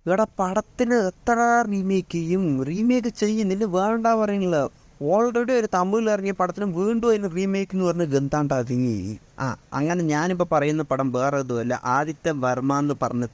ഇവിടെ പടത്തിന് എത്ര റീമേക്ക് ചെയ്യുന്നില്ല, വേണ്ട പറയുന്നില്ല. ഓൾറെഡി ഒരു തമിഴിൽ ഇറങ്ങിയ പടത്തിന് വീണ്ടും അതിന് റീമേക്ക് എന്ന് പറഞ്ഞ് ഗന്താണ്ടാതി. അങ്ങനെ ഞാനിപ്പോൾ പറയുന്ന പടം വേറെ ഇതുമല്ല, ആദിത്യ വർമ്മ എന്ന് പറഞ്ഞ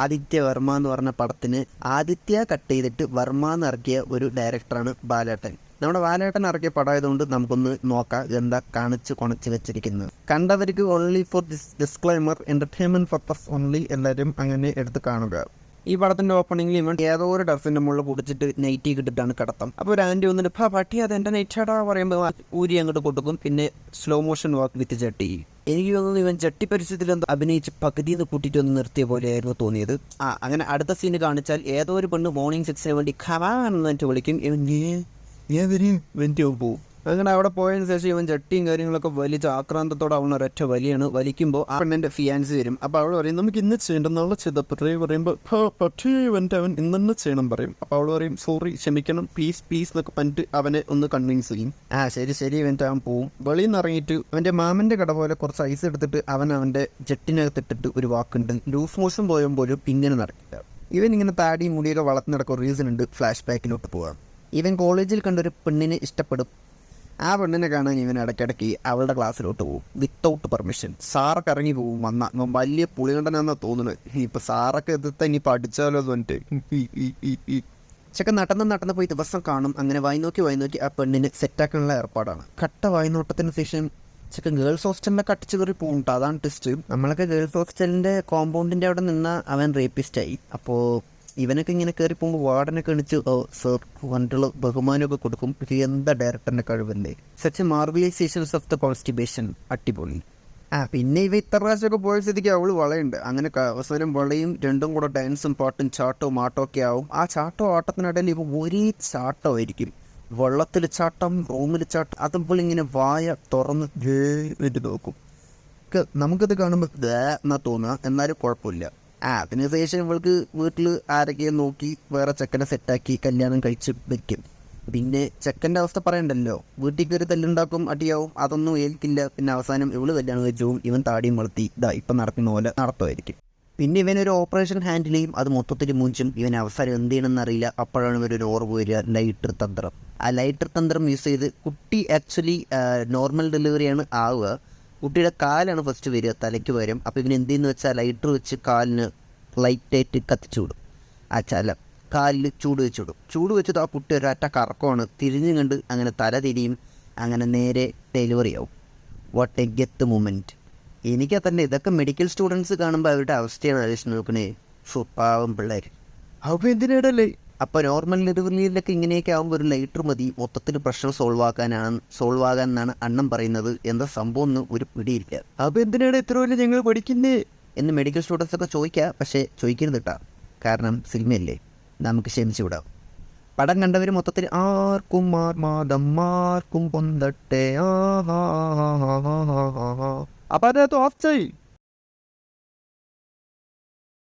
ആദിത്യ വർമ്മ എന്ന് പറഞ്ഞ പടത്തിന് ആദിത്യ കട്ട് ചെയ്തിട്ട് വർമ്മ എന്ന് ഇറക്കിയ ഒരു ഡയറക്ടറാണ് ബാലേട്ടൻ. നമ്മുടെ ബാലേട്ടൻ ഇറക്കിയ പടമായതുകൊണ്ട് നമുക്കൊന്ന് നോക്കാം എന്താ കാണിച്ച് കൊണച്ച് വെച്ചിരിക്കുന്നത്. കണ്ടവർക്ക് only for disclaimer, entertainment purpose only, എല്ലാവരും അങ്ങനെ എടുത്ത് കാണുക. ഈ പടത്തിൻ്റെ ഓപ്പണിങ്ങിൽ ഇവൻ ഏതോ ഒരു ഡ്രസ്സിൻ്റെ മുകളിൽ കുടിച്ചിട്ട് നൈറ്റി കിട്ടിട്ടാണ് കിടത്തം. അപ്പോൾ ഒരു ആൻറ്റി വന്നിട്ട് പട്ടി അത് എൻ്റെ നൈറ്റാടാ പറയുമ്പോൾ ഊരി അങ്ങോട്ട് കൊടുക്കും. പിന്നെ സ്ലോ മോഷൻ വാക്ക് വിത്ത് ചട്ടി. എനിക്ക് തോന്നുന്നു ഇവൻ ചട്ടി പരിസരത്തിൽ എന്തോ അഭിനയിച്ച് പകുതിന്ന് കൂട്ടിയിട്ട് ഒന്ന് നിർത്തിയ പോലെയായിരുന്നു തോന്നിയത്. അങ്ങനെ അടുത്ത സീന് കാണിച്ചാൽ ഏതോ ഒരു പെണ്ണ് മോർണിംഗ് 6 വേണ്ടി ഖവാന്ന് വിളിക്കും. ഇവൻ പോവും. അങ്ങനെ അവിടെ പോയതിന് ശേഷം ഇവൻ ചട്ടിയും കാര്യങ്ങളൊക്കെ വലിച്ച് ആക്രാന്തത്തോടെ അവൻ ഒരൊറ്റ വലിയാണ്. വലിക്കുമ്പോൾ ആ പെണ്ണിൻ്റെ ഫിയാൻസി വരും. അപ്പോൾ അവൾ പറയും നമുക്ക് ഇന്ന് ചെയ്യണമെന്നുള്ള ചെയ്തപ്പറ്റേ പറയുമ്പോൾ പക്ഷേ അവൻ ഇന്നെ ചെയ്യണം പറയും. അപ്പോൾ അവൾ പറയും സോറി ക്ഷമിക്കണം പീസ് എന്നൊക്കെ പറഞ്ഞിട്ട് അവനെ ഒന്ന് കൺവിൻസ് ചെയ്യും. ശരി ഇവൻ്റെ അവൻ പോവും. വെളിയിൽ നിന്ന് ഇറങ്ങിയിട്ട് അവൻ്റെ മാമൻ്റെ കട പോലെ കുറച്ച് ഐസ് എടുത്തിട്ട് അവൻ്റെ ജെട്ടിനകത്തിട്ടിട്ട് ഒരു വാക്കുണ്ട്, ലൂസ് മോഷൻ പോലും ഇങ്ങനെ നടക്കില്ല. ഇവൻ ഇങ്ങനെ താടി മുടിയൊക്കെ വളർത്തി നടക്കും. റീസൺ ഉണ്ട്, ഫ്ലാഷ് ബാക്കിലോട്ട് പോകാം. ഇവൻ കോളേജിൽ കണ്ടൊരു പെണ്ണിനെ ഇഷ്ടപ്പെടും. ആ പെണ്ണിനെ കാണാൻ ഇവൻ ഇടയ്ക്കിടയ്ക്ക് അവളുടെ ക്ലാസ്സിലോട്ട് പോകും വിത്തൗട്ട് പെർമിഷൻ. സാറൊക്കെ ഇറങ്ങി പോകും. വന്ന വലിയ പുളികണ്ടനാന്നാ തോന്നുന്നത്. ഇപ്പം സാറൊക്കെ എതിർത്താൽ ഇനി പഠിച്ചാലോ എന്ന് പറഞ്ഞിട്ട് ചെക്കൻ നടന്ന് പോയി ദിവസം കാണും. അങ്ങനെ വായി നോക്കി ആ പെണ്ണിന് സെറ്റാക്കാനുള്ള ഏർപ്പാടാണ്. കട്ട വായ്നോട്ടത്തിന് ശേഷം ചെക്കൻ ഗേൾസ് ഹോസ്റ്റലിലൊക്കെ അടിച്ചു കയറി പോകുന്നുണ്ട്. അതാണ് ടെസ്റ്റ്. നമ്മളൊക്കെ ഗേൾസ് ഹോസ്റ്റലിൻ്റെ കോമ്പൗണ്ടിൻ്റെ അവിടെ നിന്ന് അവൻ റേപ്പിസ്റ്റായി. അപ്പോൾ ഇവനൊക്കെ ഇങ്ങനെ കയറി പോകുമ്പോൾ വാർഡനൊക്കെ എണിച്ച് സർ വണ്ടിയുള്ള ബഹുമാനമൊക്കെ കൊടുക്കും. എന്താ ഡയറക്ടറിൻ്റെ കഴിവല്ലേ. സച്ച് മാർവലൈസേഷൻസ് ഓഫ് ദ കോൺസ്റ്റിബേഷൻ, അടിപൊളി. പിന്നെ ഇവ ഇത്ര പ്രാവശ്യമൊക്കെ പോയ സ്ഥിതിക്ക് അവൾ വളയുണ്ട്. അങ്ങനെ അവസാനം വളയും രണ്ടും കൂടെ ഡാൻസും പാട്ടും ചാട്ടവും ആട്ടവും ഒക്കെ ആവും. ആ ചാട്ടവും ആട്ടത്തിനിടയിൽ ഇവ ഒരേ ചാട്ടമായിരിക്കും. വെള്ളത്തിൽ ചാട്ടം, റൂമിൽ ചാട്ടം. അതുപോലെ ഇങ്ങനെ വായ തുറന്ന് വേണ്ടി നോക്കും. നമുക്കത് കാണുമ്പോൾ എന്നാ തോന്നുക, എന്നാലും കുഴപ്പമില്ല. അതിനുശേഷം ഇവൾക്ക് വീട്ടിൽ ആരൊക്കെയും നോക്കി വേറെ ചെക്കനെ സെറ്റാക്കി കല്യാണം കഴിച്ച് വെക്കും. പിന്നെ ചെക്കൻ്റെ അവസ്ഥ പറയണ്ടല്ലോ, വീട്ടിൽ കയറി തല്ലുണ്ടാക്കും, അടിയാവും, അതൊന്നും ഏൽക്കില്ല. പിന്നെ അവസാനം ഇവള് കല്യാണം കഴിച്ചു, ഇവൻ താടിയും വളർത്തി ഇപ്പം നടക്കുന്ന പോലെ നടത്തുമായിരിക്കും. പിന്നെ ഇവനൊരു ഓപ്പറേഷൻ ഹാൻഡിൽ ചെയ്യും. അത് മൊത്തത്തിൽ മൂഞ്ചും. ഇവൻ അവസാനം എന്ത് ചെയ്യണമെന്ന് അറിയില്ല. അപ്പോഴാണ് ഇവരൊരു ഓർവ് വരിക, ലൈറ്റർ തന്ത്രം. ആ ലൈറ്റർ തന്ത്രം യൂസ് ചെയ്ത് കുട്ടി ആക്ച്വലി നോർമൽ ഡെലിവറിയാണ് ആവുക. കുട്ടിയുടെ കാലാണ് ഫസ്റ്റ് വരിക, തലയ്ക്ക് പകരം. അപ്പോൾ ഇവന് എന്ത് ചെയ്യുന്നു വെച്ചാൽ ലൈറ്റർ വെച്ച് കാലിന് ലൈറ്റായിട്ട് കത്തിച്ചു വിടും. കാലിൽ ചൂട് വെച്ചിട്ട് ആ കുട്ടി ഒരൊറ്റ കറക്കമാണ്. തിരിഞ്ഞും കണ്ട് അങ്ങനെ തല തിരിയും. അങ്ങനെ നേരെ ഡെലിവറി ആവും. വാട്ട് എ ഗെത്ത് മൂമെൻറ്റ്. എനിക്ക് തന്നെ ഇതൊക്കെ മെഡിക്കൽ സ്റ്റുഡൻസ് കാണുമ്പോൾ അവരുടെ അവസ്ഥയാണ് ആലോചിച്ച് നോക്കണേ. പാവം പിള്ളേർ. അപ്പോൾ എന്തിനാടല്ലേ. അപ്പോൾ നോർമൽ ഡെലിവറിയിലൊക്കെ ഇങ്ങനെയൊക്കെ ആകുമ്പോൾ ഒരു ലൈറ്റർ മതി മൊത്തത്തിൽ പ്രശ്നം സോൾവ് ആകാൻ എന്നാണ് അണ്ണൻ പറയുന്നത്. എന്താ സംഭവം എന്ന് ഒരു പിടിയില്ല. അപ്പോൾ എന്തിനാണ് ഇത്ര വലിയ ഞങ്ങൾ പഠിക്കുന്നേ എന്ന് മെഡിക്കൽ സ്റ്റുഡൻസ് ഒക്കെ ചോദിക്കുക. പക്ഷേ ചോദിക്കരുത് കേട്ടോ, കാരണം സിനിമയല്ലേ, നമുക്ക് ക്ഷമിച്ചു വിടാം. പടം കണ്ടവർ മൊത്തത്തിൽ ആർക്കും മാർക്കും പൊന്തട്ടെ. അപ്പോൾ അതിനകത്ത് ഓഫ് ചെയ്യും.